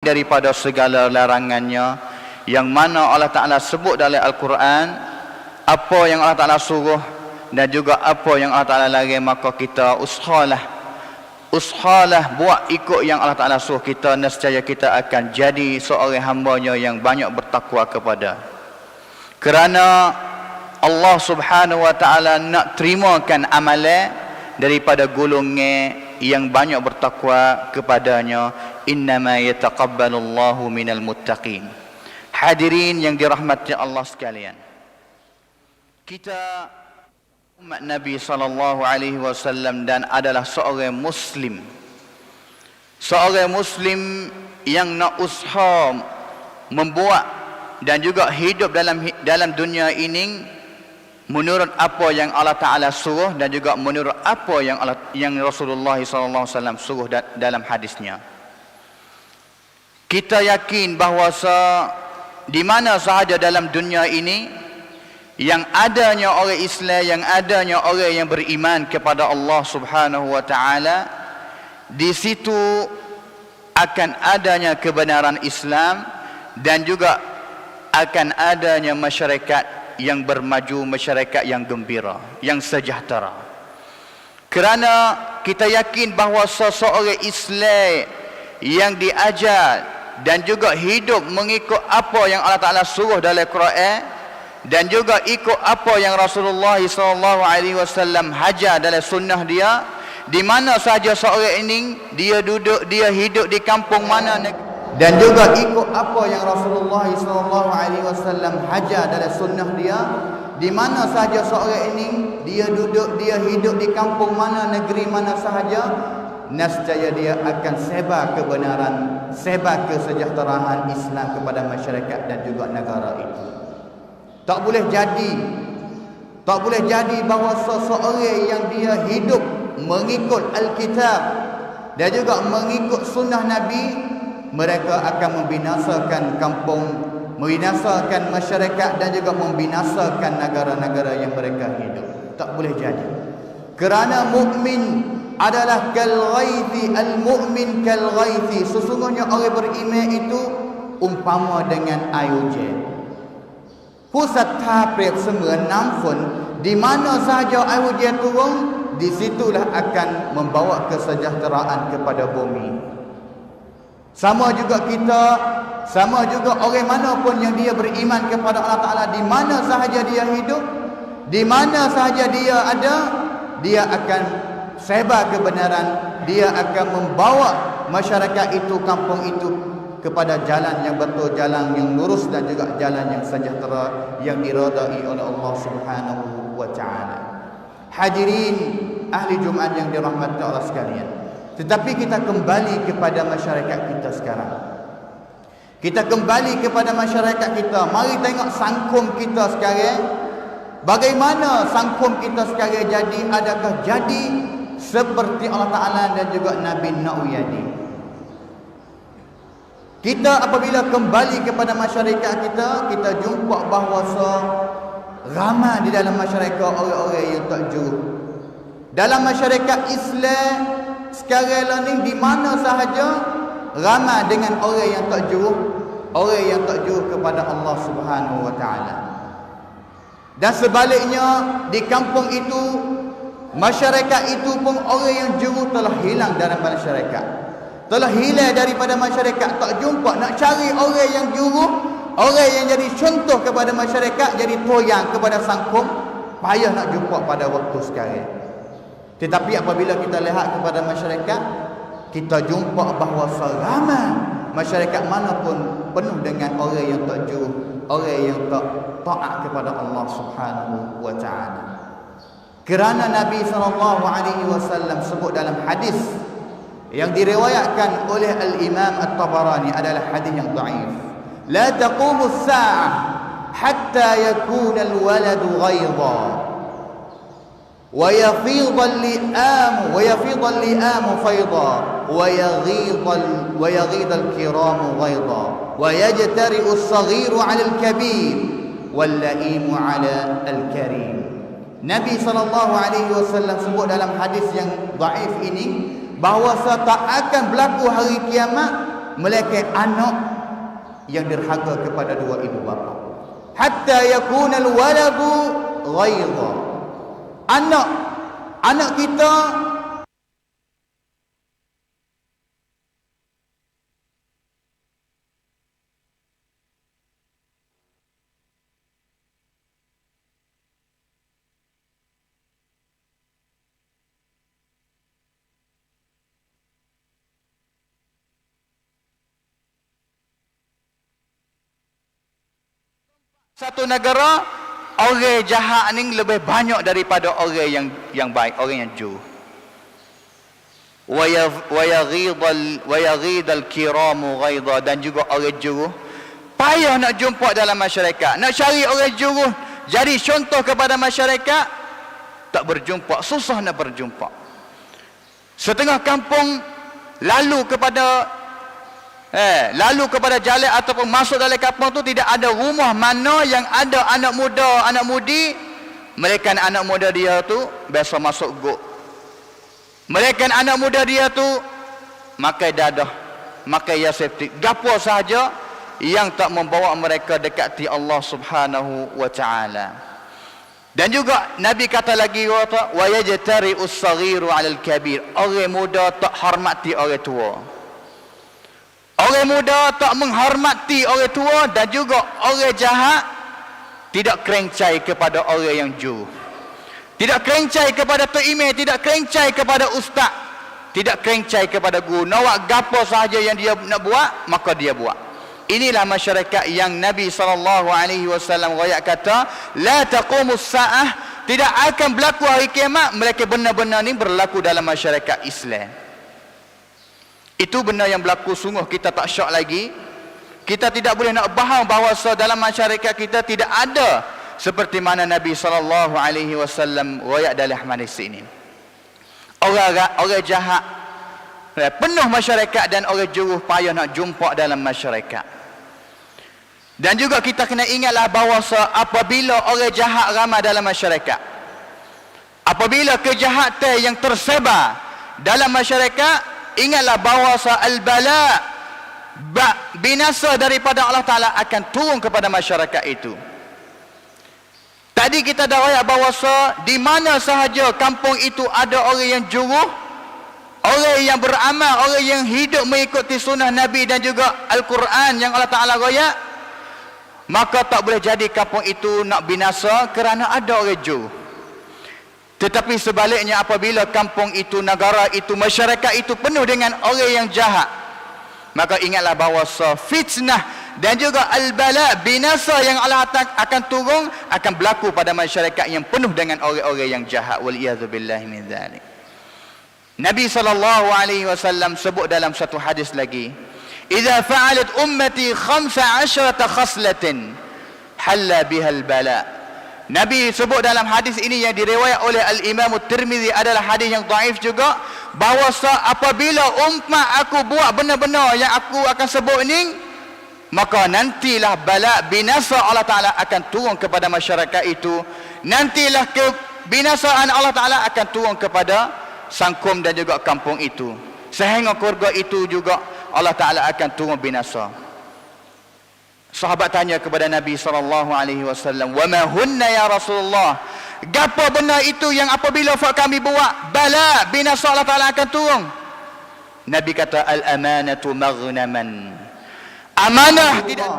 daripada segala larangannya, yang mana Allah Ta'ala sebut dalam Al-Quran apa yang Allah Ta'ala suruh dan juga apa yang Allah Ta'ala larang, maka kita usahalah buat ikut yang Allah Ta'ala suruh kita, nescaya kita akan jadi seorang hamba-Nya yang banyak bertakwa kepada. Kerana Allah Subhanahu wa Ta'ala nak terimakan amalan daripada golongan yang banyak bertakwa kepadanya. Innama yataqabbalullahu minal muttaqin. Hadirin yang dirahmati Allah sekalian, kita umat Nabi SAW dan adalah seorang Muslim yang nak usaha membuat dan juga hidup dalam dunia ini menurut apa yang Allah Ta'ala suruh dan juga menurut apa yang Rasulullah SAW suruh dalam hadisnya. Kita yakin bahawa di mana sahaja dalam dunia ini yang adanya orang Islam, yang adanya orang yang beriman kepada Allah Subhanahu wa Ta'ala, di situ akan adanya kebenaran Islam dan juga akan adanya masyarakat yang bermaju, masyarakat yang gembira, yang sejahtera. Kerana kita yakin bahawa seseorang Islam yang diajar dan juga hidup mengikut apa yang Allah Ta'ala suruh dalam Quran dan juga ikut apa yang Rasulullah SAW hajar dalam sunnah dia, di mana saja seorang ini dia duduk, dia hidup di kampung mana, dan juga ikut apa yang Rasulullah SAW hajar dalam sunnah dia, di mana saja seorang ini dia duduk, dia hidup di kampung mana, negeri mana sahaja, nescaya dia akan sebar kebenaran, sebar kesejahteraan Islam kepada masyarakat dan juga negara itu. Tak boleh jadi bahawa seseorang yang dia hidup mengikut Alkitab dan juga mengikut sunnah Nabi, mereka akan membinasakan kampung, membinasakan masyarakat dan juga membinasakan negara-negara yang mereka hidup. Tak boleh jadi. Kerana mukmin adalah kal-ghaithi, al-mu'min kal-ghaithi. Sesungguhnya orang beriman itu umpama dengan air hujan. ผู้ศรัทธาเปรียบเสมือนน้ำฝน di mana sahaja air hujan turun, di situlah akan membawa kesejahteraan kepada bumi. Sama juga kita, sama juga orang manapun yang dia beriman kepada Allah Ta'ala, di mana sahaja dia hidup, di mana sahaja dia ada, dia akan sebar kebenaran, dia akan membawa masyarakat itu, kampung itu kepada jalan yang betul, jalan yang lurus dan juga jalan yang sejahtera yang diridai oleh Allah Subhanahu wa Ta'ala. Hadirin ahli Jumaat yang dirahmati Allah sekalian, tetapi kita kembali kepada masyarakat kita sekarang. Kita kembali kepada masyarakat kita. Mari tengok sangkum kita sekarang. Bagaimana sangkum kita sekarang jadi? Adakah jadi seperti Allah Ta'ala dan juga Nabi nak jadi? Kita apabila kembali kepada masyarakat kita, kita jumpa bahawa ramai di dalam masyarakat orang-orang yang tak jujur. Dalam masyarakat Islam sekarang ni, di mana sahaja ramai dengan orang yang tak jujur, orang yang tak jujur kepada Allah Subhanahu wa Ta'ala. Dan sebaliknya, di kampung itu, masyarakat itu pun orang yang jujur telah hilang dalam masyarakat, telah hilang daripada masyarakat. Tak jumpa. Nak cari orang yang jujur, orang yang jadi contoh kepada masyarakat, jadi toyang kepada sangkum, payah nak jumpa pada waktu sekarang. Tetapi apabila kita lihat kepada masyarakat, kita jumpa bahawa seramai masyarakat mana pun penuh dengan orang yang tak jujur, orang yang tak taat kepada Allah Subhanahu wa Ta'ala. Kerana Nabi SAW sebut dalam hadis yang diriwayatkan oleh Al-Imam At-Tabarani, adalah hadis yang dhaif. La taqumu as-sa'ah hatta yakuna al-waladu ghayda wa yafidha al-li'amu fayda wa yaghidha al-kiramu ghayda wa yajtari'u as-saghiru 'ala al-kabir wal-la'imu 'ala al-karim. Nabi SAW sebut dalam hadis yang dhaif ini bahawa tak akan berlaku hari kiamat melainkan anak yang derhaka kepada dua ibu bapa. Hatta yakuna al-waladu ghaidha. Anak kita satu negara, orang jahat ni lebih banyak daripada orang yang baik, orang yang jujur. Wa yaghidal kiramu ghaidha, dan juga orang jujur payah nak jumpa dalam masyarakat. Nak cari orang jujur jadi contoh kepada masyarakat, tak berjumpa, susah nak berjumpa. Setengah kampung lalu kepada jalan ataupun masuk dalam kampung tu, tidak ada rumah mana yang ada anak muda, anak mudi. Mereka anak muda dia tu biasa masuk gok. Mereka anak muda dia tu makai dadah, makai yaseptik, gapo sahaja yang tak membawa mereka dekati Allah Subhanahu wa taala. Dan juga Nabi kata lagi, wa yajtari us-saghiru 'alal kabir. Orang muda tak hormati orang tua. Orang muda tak menghormati orang tua, dan juga orang jahat tidak kerencai kepada orang yang jujur. Tidak kerencai kepada tok imam, tidak kerencai kepada ustaz, tidak kerencai kepada guru. Nak gapo sahaja yang dia nak buat, maka dia buat. Inilah masyarakat yang Nabi SAW royak kata, la taqumus sa'ah, tidak akan berlaku hari kiamat, mereka benar-benar ni berlaku dalam masyarakat Islam. Itu benda yang berlaku, sungguh kita tak syak lagi. Kita tidak boleh nak faham bahawa dalam masyarakat kita tidak ada seperti mana Nabi SAW royak dalam hadis ini. Orang jahat penuh masyarakat, dan orang jujur payah nak jumpa dalam masyarakat. Dan juga kita kena ingatlah bahawa apabila orang jahat ramai dalam masyarakat, apabila kejahatan yang tersebar dalam masyarakat, ingatlah bahawa al-bala, binasa daripada Allah Ta'ala akan turun kepada masyarakat itu. Tadi kita dah royak bahawa di mana sahaja kampung itu ada orang yang jujur, orang yang beramal, orang yang hidup mengikuti sunnah Nabi dan juga Al-Quran yang Allah Ta'ala royak, maka tak boleh jadi kampung itu nak binasa kerana ada orang jujur. Tetapi sebaliknya, apabila kampung itu, negara itu, masyarakat itu penuh dengan orang yang jahat, maka ingatlah bahawa fitnah dan juga al-bala, binasa yang Allah akan turun, akan berlaku pada masyarakat yang penuh dengan orang-orang yang jahat. Waliyadzubillahi min dzalik. Nabi SAW sebut dalam satu hadis lagi, idza fa'alat ummati 15 khaslatin halla bihal bala. Nabi sebut dalam hadis ini yang diriwayat oleh Al-Imam Tirmizi, adalah hadis yang dhaif juga, bahawa apabila umat aku buat benar-benar yang aku akan sebut ini, maka nantilah bala, binasa Allah Ta'ala akan turun kepada masyarakat itu. Nantilah kebinasaan Allah Ta'ala akan turun kepada sangkum dan juga kampung itu, sehingga keluarga itu juga Allah Ta'ala akan turun binasa. Sahabat tanya kepada Nabi SAW, wa ma hunna ya Rasulullah, gapo benda itu yang apabila kami buat, bala, binasa Allah Ta'ala akan turun? Nabi kata, al-amanatu maghnaman. Amanah tidak.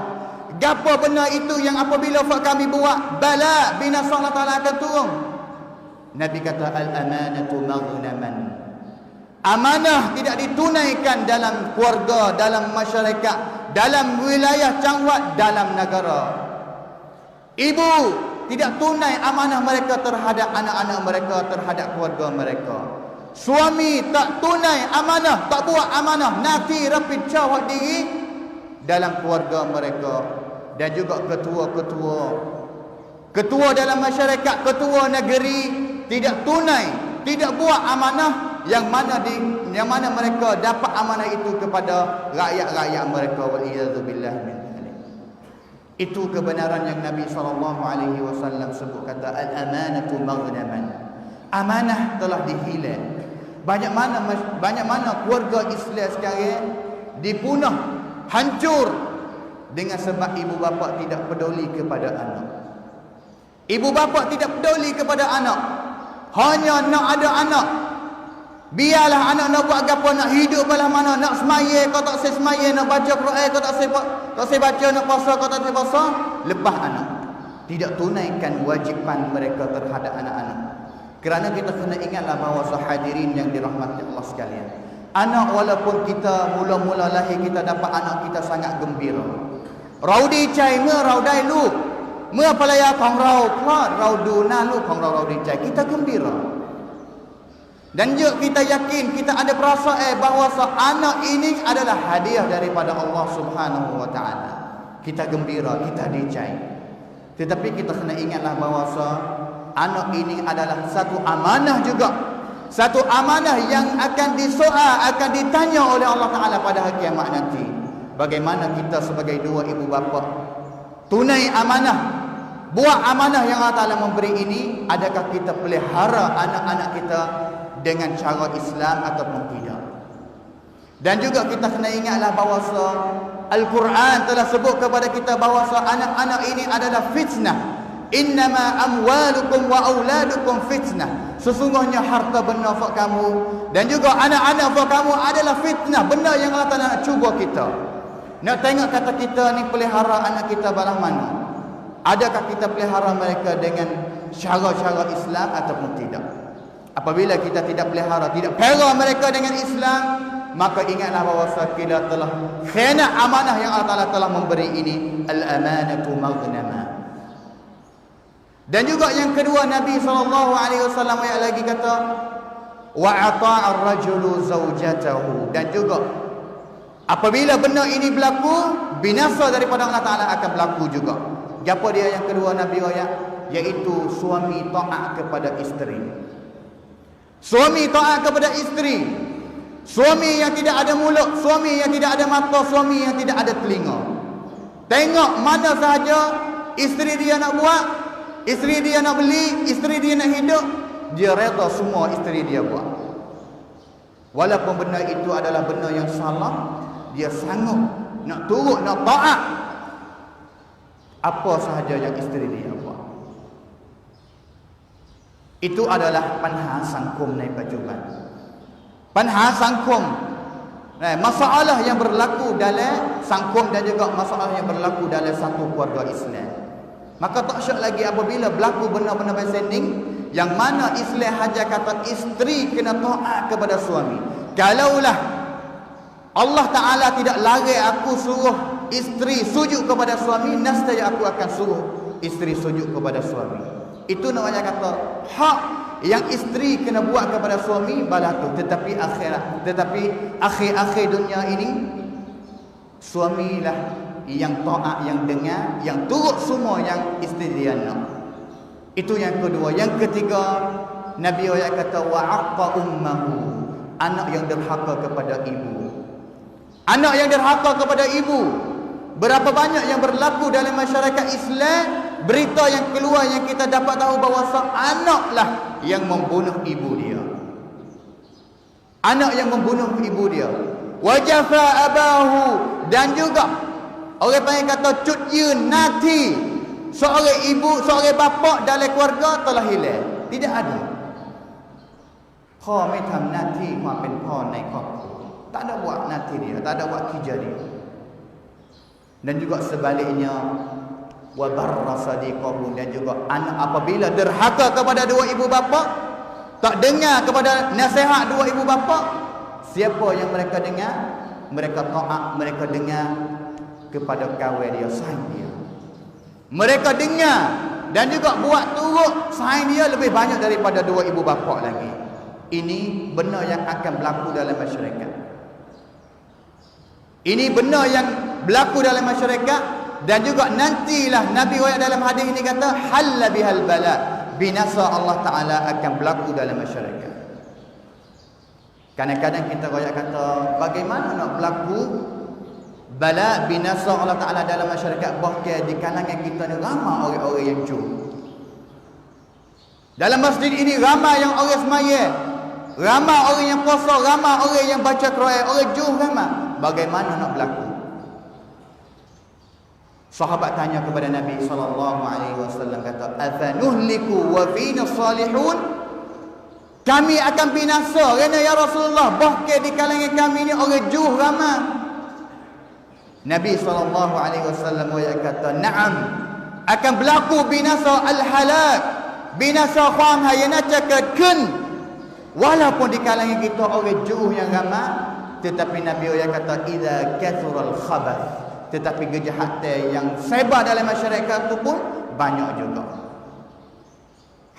Gapo benda itu yang apabila kami buat, bala, binasa Allah Ta'ala akan turun? Nabi kata, al-amanatu maghnaman. Amanah tidak ditunaikan dalam keluarga, dalam masyarakat, dalam wilayah cangwat, dalam negara. Ibu tidak tunai amanah mereka terhadap anak-anak mereka, terhadap keluarga mereka. Suami tak tunai amanah, tak buat amanah, nafi rapid jawab diri dalam keluarga mereka. Dan juga ketua dalam masyarakat, ketua negeri tidak tunai, tidak buat amanah yang mana mereka dapat amanah itu kepada rakyat-rakyat mereka. Waliyadzubillah min dzalik. Itu kebenaran yang Nabi SAW sebut, kata al-amanatu maghnaman. Amanah telah dihilang. Banyak mana keluarga Islam sekarang dipunah, hancur dengan sebab ibu bapa tidak peduli kepada anak. Ibu bapa tidak peduli kepada anak, hanya nak ada anak. Biarlah anak nak buat apa, nak hidup belah mana, nak semaya kau tak semaya, nak baca Quran kau tak baca, nak puasa kau tak puasa, lepas anak. Tidak tunaikan wajiban mereka terhadap anak-anak. Kerana kita kena ingatlah bahawa hadirin yang dirahmati Allah sekalian, anak walaupun kita mula-mula lahir kita dapat anak, kita sangat gembira. Rau di cai me rau dai lu, me palaya khong rau khlot rau du na lu khong rau di cai, kita gembira. Dan juga kita yakin, kita ada perasaan bahawa anak ini adalah hadiah daripada Allah Subhanahu wa taala. Kita gembira, kita dicai. Tetapi kita kena ingatlah bahawa anak ini adalah satu amanah juga. Satu amanah yang akan disoal, akan ditanya oleh Allah Taala pada hari kiamat nanti. Bagaimana kita sebagai dua ibu bapa tunai amanah, buat amanah yang Allah Taala memberi ini, adakah kita pelihara anak-anak kita dengan cara Islam ataupun tidak. Dan juga kita kena ingatlah bahawa Al-Quran telah sebut kepada kita bahawa anak-anak ini adalah fitnah. Innama amwalukum wa auladukum fitnah. Sesungguhnya harta benda fak kamu dan juga anak-anak fak kamu adalah fitnah, benda yang Allah Taala nak cuba kita. Nak tengok kata kita ni pelihara anak kita balah mana. Adakah kita pelihara mereka dengan cara-cara Islam ataupun tidak? Apabila kita tidak pelihara, tidak pelihara mereka dengan Islam, maka ingatlah bahawa kita telah khianat amanah yang Allah Taala telah memberi ini. Al-amanatu maghnama. Dan juga yang kedua, Nabi SAW ayat lagi kata, wa ata'ar rajulu zawjatahu. Dan juga apabila benda ini berlaku, binasa daripada Allah Taala akan berlaku juga. Apa dia yang kedua Nabi ayat? Iaitu suami taat kepada isteri. Suami taat kepada isteri. Suami yang tidak ada mulut, suami yang tidak ada mata, suami yang tidak ada telinga. Tengok mana sahaja isteri dia nak buat, isteri dia nak beli, isteri dia nak hidup, dia reda semua isteri dia buat. Walaupun benda itu adalah benda yang salah, dia sanggup nak turut, nak taat apa sahaja yang isteri dia buat. Itu adalah panha sangkumในปัจจุบัน. Panha sangkum, masalah yang berlaku dalam sangkum dan juga masalah yang berlaku dalam satu keluarga Islam. Maka tak syak lagi apabila berlaku benda-benda bersending yang mana Islam haja kata isteri kena taat kepada suami. Kalaulah Allah Ta'ala tidak larang aku suruh isteri sujud kepada suami, nescaya aku akan suruh isteri sujud kepada suami. Itu namanya kata hak yang isteri kena buat kepada suami balah tu. Tetapi akhir dunia ini, suamilah yang taat, yang dengar, yang turut semua yang isteri dia nak. Itu yang kedua. Yang ketiga, Nabi ayat kata wa aqqa ummahu, anak yang derhaka kepada ibu. Anak yang derhaka kepada ibu. Berapa banyak yang berlaku dalam masyarakat Islam, berita yang keluar yang kita dapat tahu bahawa anaklah yang membunuh ibu dia. Anak yang membunuh ibu dia. Wajafa abahu, dan juga orang panggil kata cut yun nati. Seorang ibu, seorang bapa dalam keluarga telah hilang. Tidak ada. พ่อไม่ทำหน้าที่ความเป็นพ่อในครอบครัว tak ada buat nanti dia, tak ada buat kerja dia. Dan juga sebaliknya, wa barra sadiqahu, dan juga anak apabila derhaka kepada dua ibu bapa, tak dengar kepada nasihat dua ibu bapa, siapa yang mereka dengar? Mereka taat, mereka dengar kepada kawan dia, sayang dia. Mereka dengar dan juga buat turut sayang dia lebih banyak daripada dua ibu bapa lagi. Ini benda yang akan berlaku dalam masyarakat. Ini benda yang berlaku dalam masyarakat. Dan juga nantilah Nabi dalam hadis ini kata halla bihal bala, binasa Allah Ta'ala akan berlaku dalam masyarakat. Kadang-kadang kita kata bagaimana nak berlaku bala, binasa Allah Ta'ala dalam masyarakat, bahkan di kalangan kita ni ramai orang-orang yang jauh. Dalam masjid ini ramai yang orang semaya, ramai orang yang puasa, ramai orang yang baca Quran, orang jauh ramai. bagaimana nak berlaku? Sahabat tanya kepada Nabi SAW, kata, afanuhliku wa fina salihun? Kami akan binasa kerana ya Rasulullah, bahkan di kalangan kami ni orang juh ramai. Nabi SAW kata, na'am, akan berlaku binasa al-halak, binasa kham hayana cakapkan, walaupun di kalangan kita orang juh yang ramai, tetapi Nabi kata, idza kathural khabath, tetapi kejahatan yang sebar dalam masyarakat itu pun banyak juga.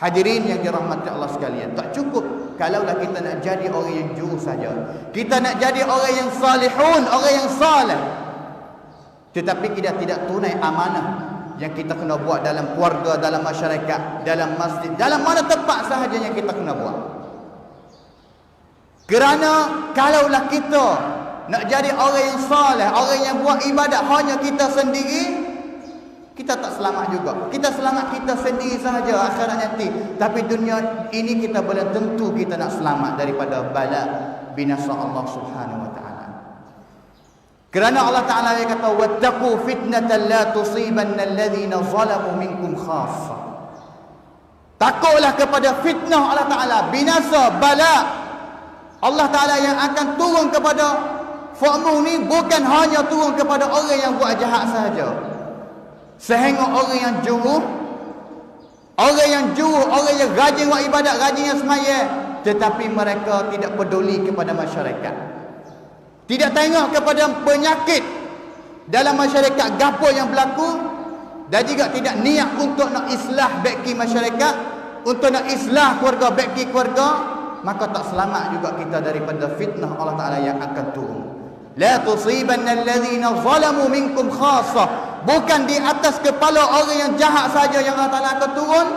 Hadirin yang dirahmati Allah sekalian, tak cukup kalaulah kita nak jadi orang yang jujur saja. Kita nak jadi orang yang salihun, orang yang saleh, tetapi kita tidak tunai amanah yang kita kena buat dalam keluarga, dalam masyarakat, dalam masjid, dalam mana tempat sahaja yang kita kena buat. Kerana kalaulah kita nak jadi orang yang saleh, orang yang buat ibadat hanya kita sendiri, kita tak selamat juga. Kita selamat kita sendiri sahaja akhirat nanti. Tapi dunia ini kita boleh tentu kita nak selamat daripada bala binasa Allah Subhanahu wa taala. Kerana Allah Taala yang kata, wattaqu fitnatan la tusibanna alladhina zalamu minkum khassa. Takutlah kepada fitnah Allah Taala, binasa, bala Allah Taala yang akan turun kepada fakmu ni, bukan hanya turun kepada orang yang buat jahat sahaja. Sehingga orang yang jujur, orang yang rajin buat ibadat, rajin yang semaya, tetapi mereka tidak peduli kepada masyarakat, tidak tengok kepada penyakit dalam masyarakat gapo yang berlaku, dan juga tidak niat untuk nak islah baki masyarakat, untuk nak islah keluarga, baki keluarga, maka tak selamat juga kita daripada fitnah Allah Ta'ala yang akan turun. La tusibanna alladhina zalamu minkum khassa. Bukan di atas kepala orang yang jahat saja yang Allah Ta'ala akan turun,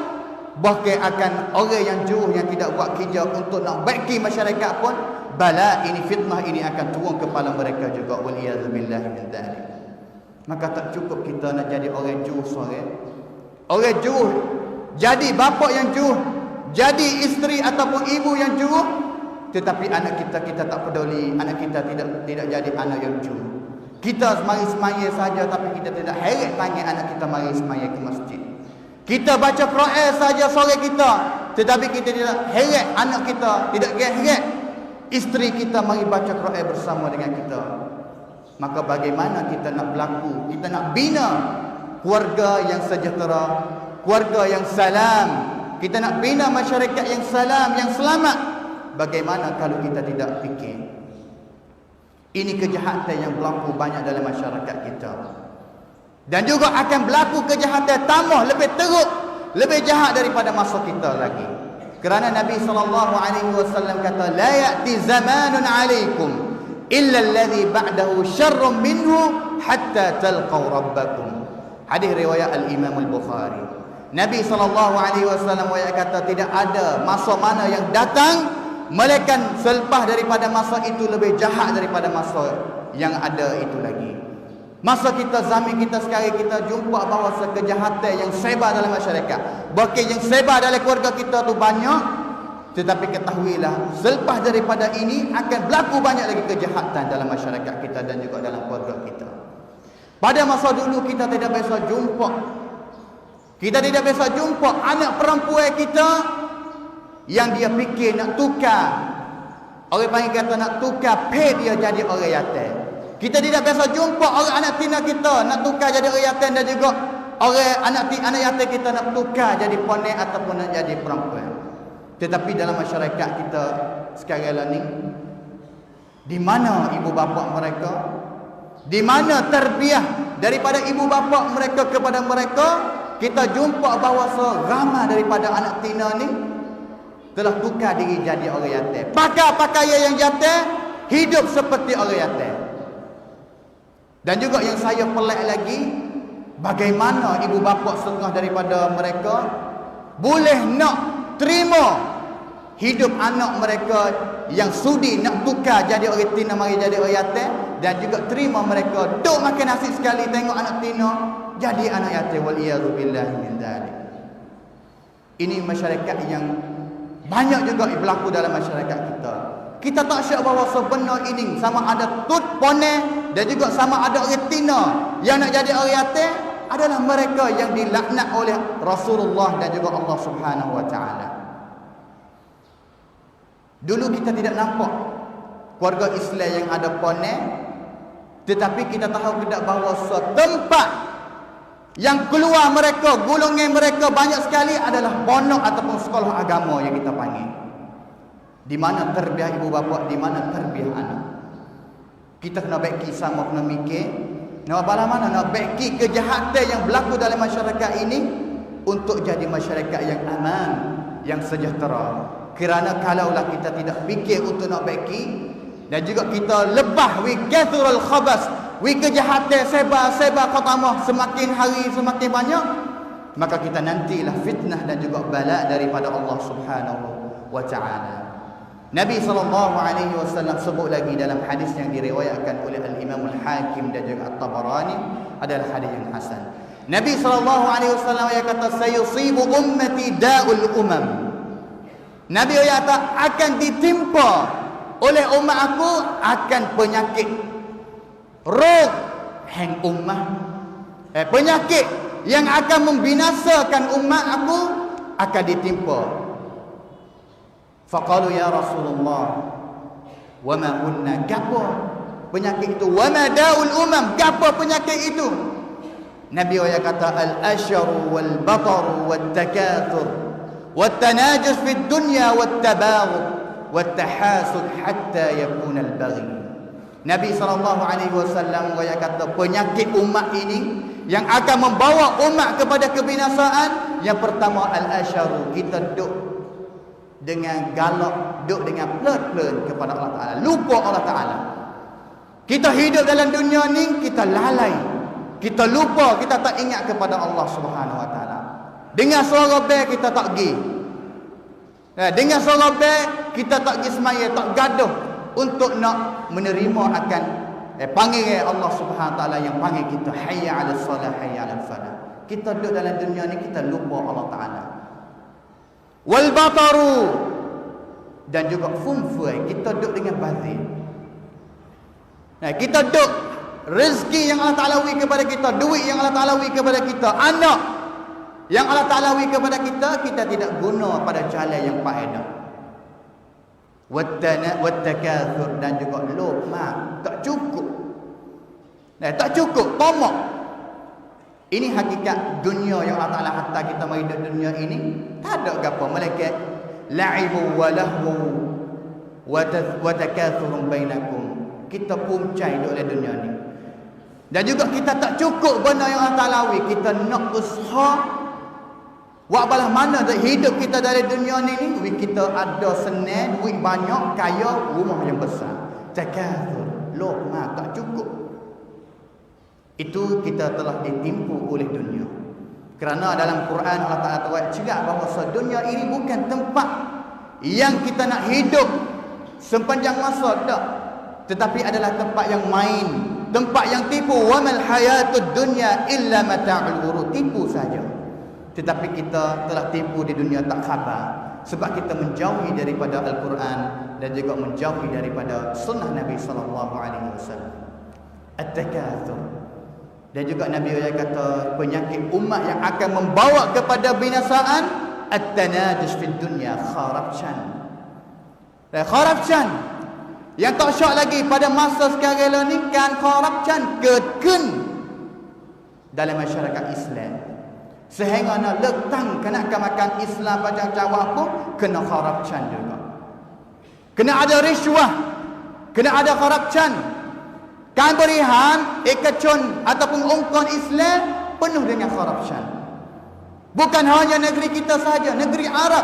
bahkan akan orang yang jujur, yang tidak buat kerja untuk nak baiki masyarakat pun, bala ini, fitnah ini akan turun kepala mereka juga. Waliyadzubillah min dzalik. Maka tak cukup kita nak jadi orang jujur seorang, orang jujur, jadi bapa yang jujur, jadi isteri ataupun ibu yang jujur, tetapi anak kita tak peduli, anak kita tidak jadi anak yang jujur. Kita mari semaya saja, tapi kita tidak heret panggil anak kita mari semaya ke masjid. Kita baca Quran saja sore kita, tetapi kita tidak heret anak kita, tidak heret isteri kita mari baca Quran bersama dengan kita. Maka bagaimana kita nak berlaku, kita nak bina keluarga yang sejahtera, keluarga yang salam, kita nak bina masyarakat yang salam, yang selamat. Bagaimana kalau kita tidak fikir? Ini kejahatan yang berlaku banyak dalam masyarakat kita. Dan juga akan berlaku kejahatan tambah lebih teruk, lebih jahat daripada masa kita lagi. Kerana Nabi SAW kata, la ya'ti zamanun alaikum illa alladhi ba'dahu syarrun minhu hatta talqaw rabbakum. Hadis riwayat al-Imam al-Bukhari. Nabi SAW kata, tidak ada masa mana yang datang melainkan selepas daripada masa itu lebih jahat daripada masa yang ada itu lagi. Masa kita, zaman kita sekarang, kita jumpa bahawa kejahatan yang sebar dalam masyarakat, bahkan yang sebar dalam keluarga kita tu banyak. Tetapi ketahuilah, selepas daripada ini akan berlaku banyak lagi kejahatan dalam masyarakat kita dan juga dalam keluarga kita. Pada masa dulu kita tidak biasa jumpa, kita tidak biasa jumpa anak perempuan kita yang dia fikir nak tukar, orang panggil kata nak tukar pay dia jadi orang yatim. Kita tidak biasa jumpa orang anak tina kita nak tukar jadi orang yatim, dan juga orang anak yatim kita nak tukar jadi ponek ataupun nak jadi perempuan. Tetapi dalam masyarakat kita sekarang ni, di mana ibu bapa mereka, di mana terbiah daripada ibu bapa mereka kepada mereka, kita jumpa bahawa ramai daripada anak tina ni telah tukar diri jadi orang yatim. Pakai pakaian yang yatim, hidup seperti orang yatim. Dan juga yang saya pelik lagi, bagaimana ibu bapa setengah daripada mereka boleh nak terima hidup anak mereka yang sudi nak tukar jadi orang tina mari jadi orang yatim, dan juga terima mereka duk makan nasi sekali tengok anak tina jadi anak yatim. Waliyadzubillah min dzalik. Ini masyarakat yang banyak juga berlaku dalam masyarakat kita. Kita tak syak bahawa sebenar ini sama ada tut pone dan juga sama ada orang Tina yang nak jadi orang yatim adalah mereka yang dilaknat oleh Rasulullah dan juga Allah Subhanahu wa taala. Dulu kita tidak nampak keluarga Islam yang ada pone, tetapi kita tahu tidak bahawa tempat yang keluar mereka, golongan mereka banyak sekali adalah pondok ataupun sekolah agama yang kita panggil. Di mana terbiah ibu bapa, di mana terbiah anak. Kita kena baiki sama, kena mikir nak bala mana nak baiki kejahatan yang berlaku dalam masyarakat ini untuk jadi masyarakat yang aman, yang sejahtera. Kerana kalaulah kita tidak fikir untuk nak baiki dan juga kita lebah wi kathurul khabas, wi kejahatan sebar qatamah semakin hari semakin banyak, maka kita nantilah fitnah dan juga bala daripada Allah Subhanahu wa taala. Nabi SAW sebut lagi dalam hadis yang diriwayatkan oleh Al-Imam Al-Hakim dan juga At-Tabarani, adalah hadis yang hasan. Nabi SAW yang kata, sayusibu ummati da'ul umam. Nabi kata akan ditimpa oleh umat aku akan penyakit roh hang ummah, penyakit yang akan membinasakan umat aku akan ditimpa. Faqalu ya Rasulullah wa ma hunna, gapo penyakit itu? Wa ma daul umam, gapo penyakit itu? Nabi kata al-asharu wal bataru wat takathur wat tanajus fid dunya wat tabaghud wat tahasud hatta yakuna al-baghi. Nabi SAW kata penyakit umat ini yang akan membawa umat kepada kebinasaan, yang pertama al-asharu, kita duduk dengan galak, duduk dengan pelan-pelan kepada Allah Ta'ala, lupa Allah Ta'ala. Kita hidup dalam dunia ni, kita lalai, kita lupa, kita tak ingat kepada Allah Subhanahu Wa Ta'ala. Dengar suara bel, kita tak pergi. Dengar suara bel, kita tak pergi semaya, tak gaduh untuk nak menerima akan panggil Allah Subhanahu Wa Ta'ala yang panggil kita, hayya 'alas salah, hayya 'alal falah. Kita duduk dalam dunia ni, kita lupa Allah Ta'ala. Wal bataru, dan juga fumfui, kita duduk dengan bazir. Kita duduk rezeki yang Allah Ta'ala beri kepada kita, duit yang Allah Ta'ala beri kepada kita, anak yang Allah Ta'ala beri kepada kita, kita tidak guna pada jalan yang faedah. Wattakathur, dan juga luqma, tak cukup. Tak cukup, tamak. Ini hakikat dunia yang Allah Ta'ala hantar kita mari di dunia ini. Tak ada apa malaikat la'ibu wa lahu wa takathurun bainakum. Kita puncai duduk dalam dunia ni. Dan juga kita tak cukup benda yang Allah Ta'ala beri. Kita nak usaha buat balah mana hidup kita dalam dunia ni, kita ada senang, duit banyak, kaya, rumah yang besar. Takathur, luqma, tak cukup. Itu kita telah ditimpu oleh dunia. Kerana dalam Quran Allah Ta'ala cakap bahawa dunia ini bukan tempat yang kita nak hidup sepanjang masa, tak. Tetapi adalah tempat yang main, tempat yang tipu. Wa mal hayatud dunya illa mata'ul ghurur, tipu saja. Tetapi kita telah tipu di dunia, tak khabar. Sebab kita menjauhi daripada Al-Quran dan juga menjauhi daripada sunnah Nabi SAW. At-takathur. Dan juga Nabi kata penyakit umat yang akan membawa kepada binasaan, at-tanajus fid dunya, kharabcan. Kharabcan yang tak syak lagi pada masa sekarang ni, kan kharabcan keken dalam masyarakat Islam. Sehingga nak letang kenak-kenakan Islam macam cawa pun kena kharabcan juga. Kena ada riswah, kena ada kharabcan. Kan berihan ekacon ataupun ungkon Islam penuh dengan corruption. Bukan hanya negeri kita saja, negeri Arab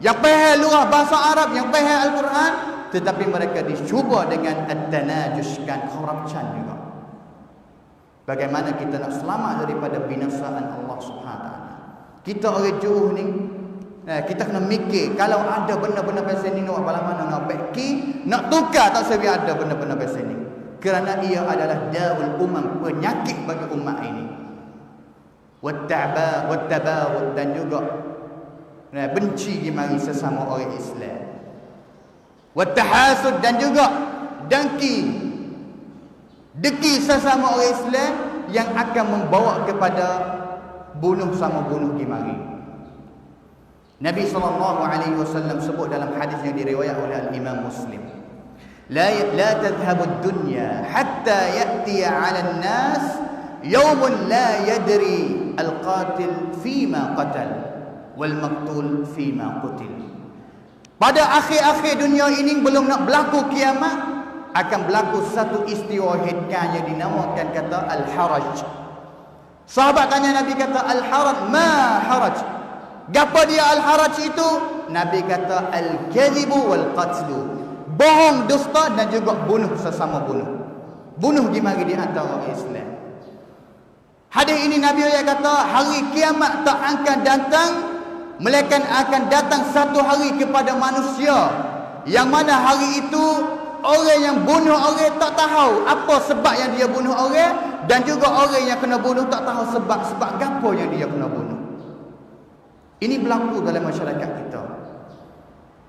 yang faham lurah bahasa Arab, yang faham Al-Quran, tetapi mereka dicuba dengan at-tanajuskan corruption juga. Bagaimana kita nak selamat daripada binasaan Allah Subhanahu Taala? Kita orang Juh ni, kita kena mikir, kalau ada benda-benda pasal ni, nak bala mana nak baiki, nak tukar tak sebi ada benda-benda pasal ni. Kerana ia adalah daul umam, penyakit bagi umat ini. Wattabaghud, dan juga benci di mari sesama orang Islam. Wattahasud, dan juga deki sesama orang Islam yang akan membawa kepada bunuh sama bunuh di mari. Nabi SAW sebut dalam hadis yang diriwayatkan oleh Al-Imam Muslim, la tadhhabu ad-dunya hatta ya'ti 'ala an-nas yawmun la yadri al-qatil fima qatal wal maqtul fima qutil. Pada akhir-akhir dunia ini belum nak berlaku kiamat, akan berlaku satu istiwa headkan yang dinamakan kata al-haraj. Sahabat tanya Nabi, kata al-haraj, ma haraj? Gapo dia al-haraj itu? Nabi kata al-kadhibu wal qatlu. Bohong, dusta, dan juga bunuh sesama bunuh. Bunuh di mari di antara orang Islam. Hadis ini Nabi kata hari kiamat tak akan datang, melainkan akan datang satu hari kepada manusia yang mana hari itu orang yang bunuh orang tak tahu apa sebab yang dia bunuh orang, dan juga orang yang kena bunuh tak tahu sebab gapo yang dia kena bunuh. Ini berlaku dalam masyarakat kita.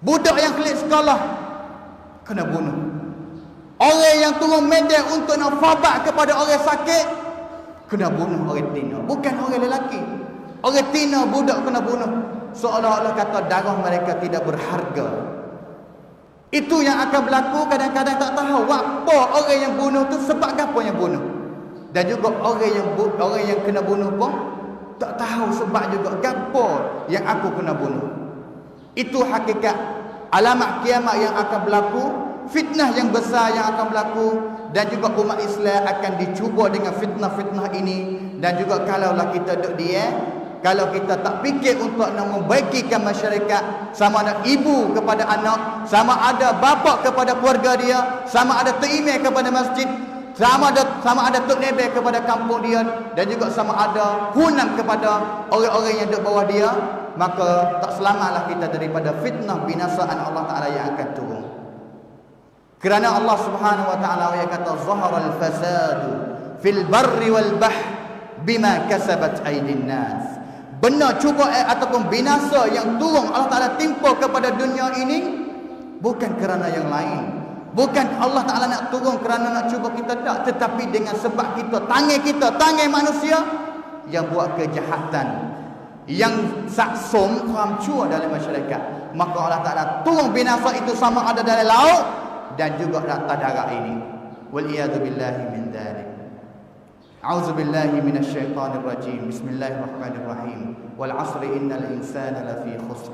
Budak yang kelik sekolah kena bunuh. Orang yang turun medan untuk nak fabak kepada orang sakit kena bunuh orang tina. Bukan orang lelaki. Orang tina budak kena bunuh. Seolah-olah kata darah mereka tidak berharga. Itu yang akan berlaku. Kadang-kadang tak tahu apa orang yang bunuh tu sebab apa yang bunuh. Dan juga orang yang kena bunuh pun tak tahu sebab juga apa yang aku kena bunuh. Itu hakikat alamat kiamat yang akan berlaku, fitnah yang besar yang akan berlaku, dan juga umat Islam akan dicuba dengan fitnah-fitnah ini. Dan juga kalaulah kita duduk diam, kalau kita tak fikir untuk nak membaikikan masyarakat, sama ada ibu kepada anak, sama ada bapa kepada keluarga dia, sama ada tok-imam kepada masjid, sama ada tok nebe kepada kampung dia, dan juga sama ada hunam kepada orang-orang yang duduk bawah dia, maka tak selamatlah kita daripada fitnah binasaan Allah Ta'ala yang akan turun. Kerana Allah Subhanahu Wa Ta'ala yang kata zaharal fasadu fil barri wal bahr bima kasabat aydin nas. Benar cuba ataupun binasa yang turun Allah Ta'ala timpa kepada dunia ini bukan kerana yang lain. Bukan Allah Ta'ala nak turun kerana nak cuba kita, tak. Tetapi dengan sebab tangan manusia yang buat kejahatan, yang saksum ramcua dalam masyarakat, maka Allah Ta'ala turun binasa itu sama ada dalam laut dan juga atas darat ini. Waliyadu billahi min dhalik. A'udzu billahi minasy syaithanir rajim. Bismillahirrahmanirrahim. Wal 'asri innal insana lafi khusr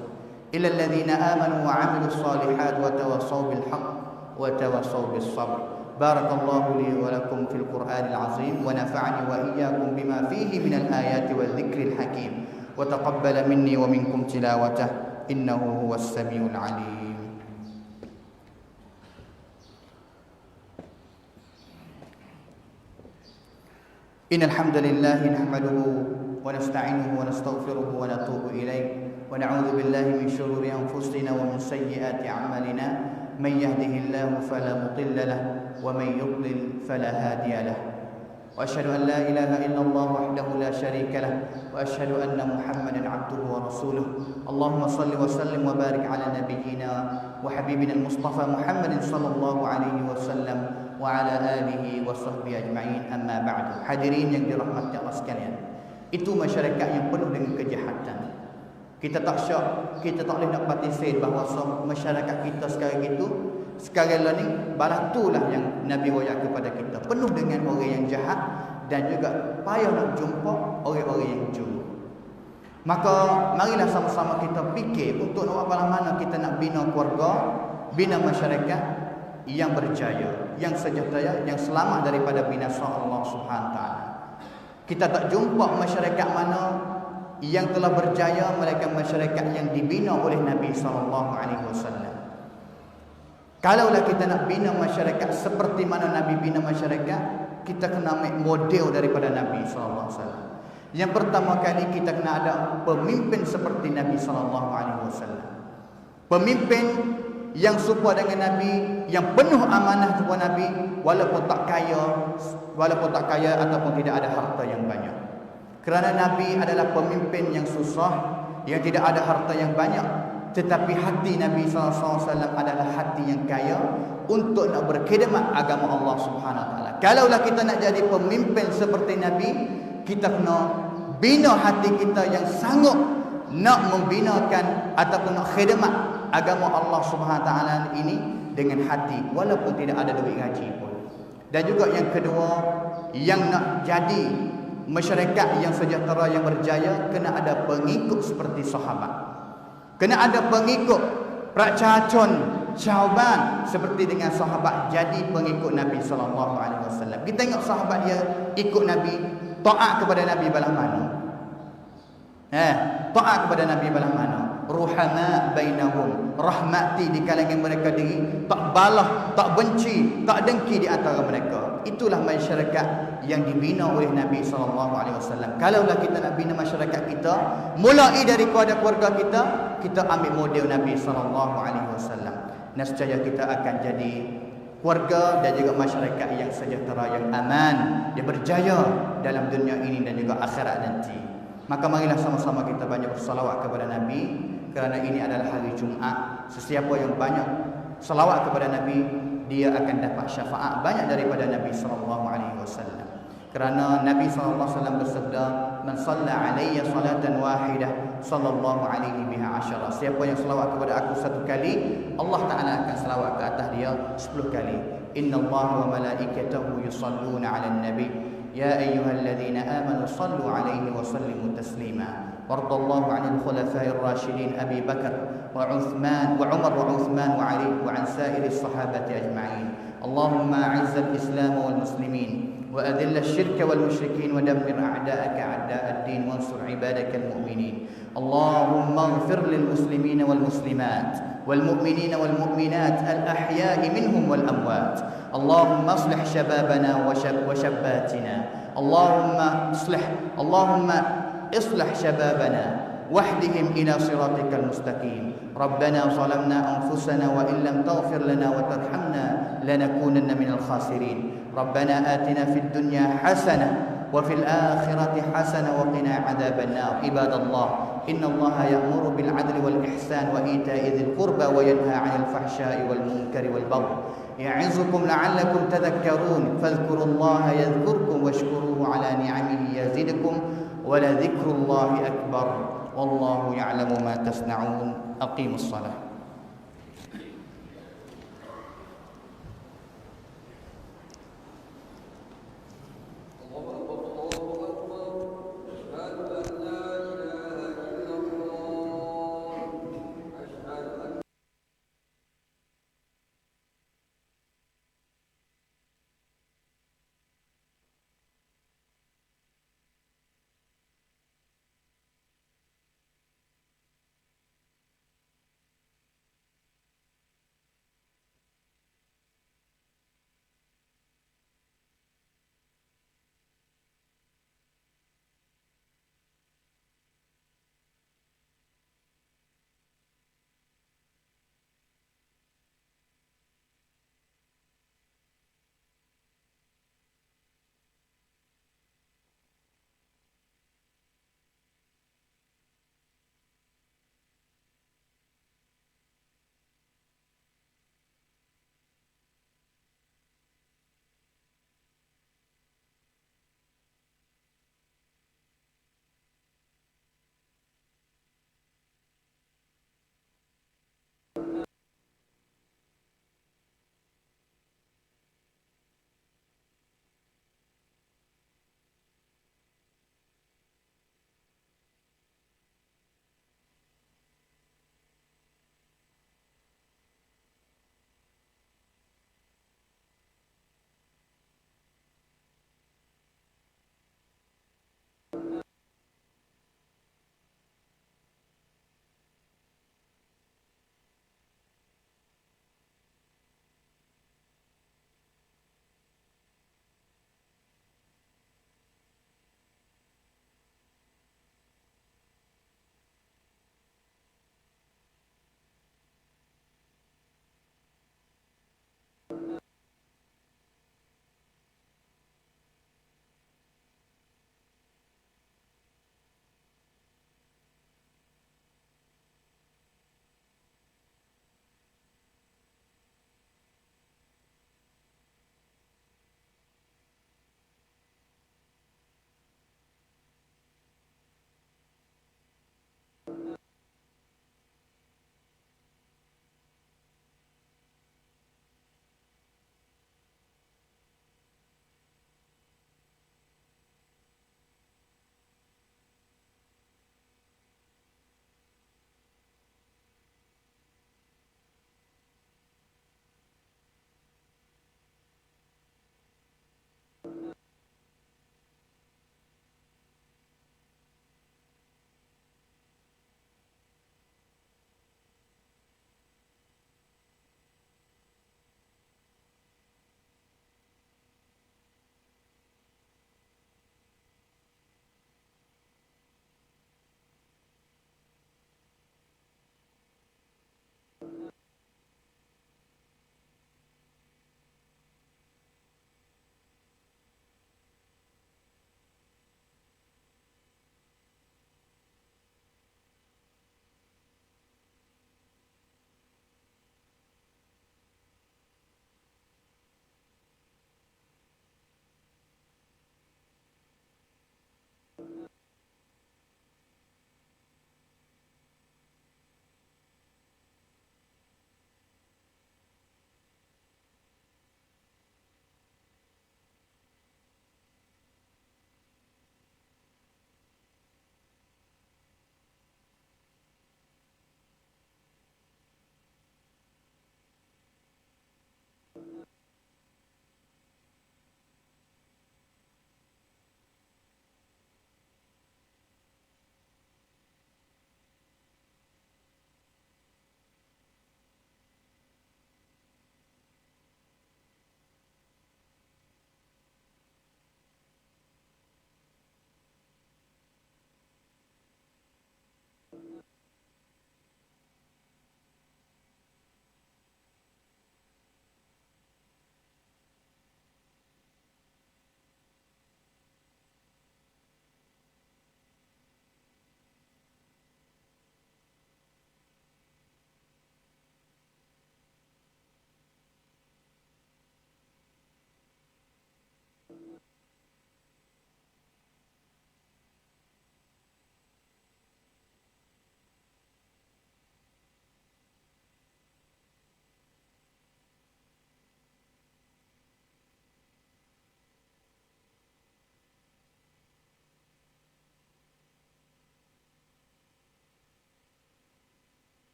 illa alladhina amanu wa 'amilus shalihat wa tawassaw bil haqq wa tawassaw bis sabr. Barakallahu li wa lakum fil Qur'anil 'azim wa nafa'ani wa iyyakum bima fihi minal ayati wal dhikril hakim wa taqabbala minni wa minkum tilawatah innahu huwas samiul 'alim. Innal hamdalillah nahmaduhu wa nasta'inuhu wa nastaghfiruhu wa natubu ilayh wa na'udzu billahi min shururi anfusina wa min sayyiati a'malina man yahdihillahu fala mudilla lahu wa man yudlil fala hadiya lahu wa asyhadu an la ilaha illallah wahdahu la syarika lahu wa asyhadu anna Muhammadan 'abduhu wa rasuluhu. Allahumma shalli wa sallim wa barik ala nabiyyina wa habibina al-Mustafa Muhammadin sallallahu alaihi wasallam wa ala alihi wa sahbihi ajma'in, amma ba'du. Hadirin yang dirahmati Allah sekalian, itu masyarakat yang penuh dengan kejahatan. Kita tak syak, kita tak boleh nak patisir bahawa masyarakat kita sekarang itu, sekarang ni baratulah yang Nabi wayak kepada kita, penuh dengan orang yang jahat dan juga payah nak jumpa orang-orang yang jujur. Maka marilah sama-sama kita fikir untuk nak apa mana kita nak bina keluarga, bina masyarakat yang berjaya, yang sejahtera, yang selamat daripada binasa Allah Subhanahu Wa Taala. Kita tak jumpa masyarakat mana yang telah berjaya melainkan masyarakat yang dibina oleh Nabi sallallahu alaihi wasallam. Kalaulah kita nak bina masyarakat seperti mana Nabi bina masyarakat, kita kena ambil model daripada Nabi sallallahu alaihi wasallam. Yang pertama kali kita kena ada pemimpin seperti Nabi sallallahu alaihi wasallam. Pemimpin yang serupa dengan Nabi, yang penuh amanah kepada Nabi, walaupun tak kaya ataupun tidak ada harta yang banyak. Kerana Nabi adalah pemimpin yang susah, yang tidak ada harta yang banyak, tetapi hati Nabi SAW adalah hati yang kaya untuk nak berkhidmat agama Allah Subhanahu Wa Taala. Kalaulah kita nak jadi pemimpin seperti Nabi, kita kena bina hati kita yang sanggup nak membinakan ataupun nak khidmat agama Allah Subhanahu Wa Taala ini dengan hati, walaupun tidak ada duit gaji pun. Dan juga yang kedua, yang nak jadi masyarakat yang sejahtera, yang berjaya, kena ada pengikut seperti sahabat. Kena ada pengikut prakcacon Syauban seperti dengan sahabat jadi pengikut Nabi sallallahu alaihi wasallam. Kita tengok sahabat dia ikut Nabi, taat kepada Nabi balah mana. Taat kepada Nabi balah mana. Ruhama bainahum, rahmati di kalangan mereka diri, tak balah, tak benci, tak dengki di antara mereka. Itulah masyarakat yang dibina oleh Nabi SAW. Kalaulah kita nak bina masyarakat kita, mulai daripada keluarga kita, kita ambil model Nabi SAW. Nescaya kita akan jadi keluarga dan juga masyarakat yang sejahtera, yang aman, yang berjaya dalam dunia ini dan juga akhirat nanti. Maka marilah sama-sama kita banyak bersalawat kepada Nabi, kerana ini adalah hari Jumaat. Sesiapa yang banyak salawat kepada Nabi, dia akan dapat syafaat banyak daripada Nabi SAW. Kerana Nabi SAW bersabda, "Man shalla alayya salatan wahidah, sallallahu alaihi biha asyara." Siapa yang salawat kepada aku satu kali, Allah Ta'ala akan salawat ke atas dia 10 kali. Innallaha wa malaikatahu yusalluna 'alan nabi. يا أيها الذين آمنوا صلوا عليه وسلموا تسليما. وارض الله عن الخلفاء الراشدين أبي بكر وعثمان وعمر وعثمان وعلي وعن سائر الصحابة أجمعين. اللهم أعز الإسلام والمسلمين وأذل الشرك والمشركين ودمر أعداءك أعداء الدين وانصر عبادك المؤمنين. اللهم اغفر للمسلمين والمسلمات والمؤمنين والمؤمنات الأحياء منهم والأموات. اللهم اصلح شبابنا وشاباتنا. اللهم اصلح شبابنا واهدهم إلى صراطك المستقيم. ربنا ظلمنا أنفسنا وإن لم تغفر لنا وترحمنا لنكونن من الخاسرين. ربنا آتنا في الدنيا حسنة وفي الآخرة حسنة وقنا عذاب النار. عباد الله، إن الله يأمر بالعدل والإحسان وإيتاء ذي القربى وينهى عن الفحشاء والمنكر والبغي يعظكم لعلكم تذكرون. فاذكروا الله يذكركم واشكروه على نعمه يزدكم ولذكر الله أكبر والله يعلم ما تصنعون. أقيموا الصلاة.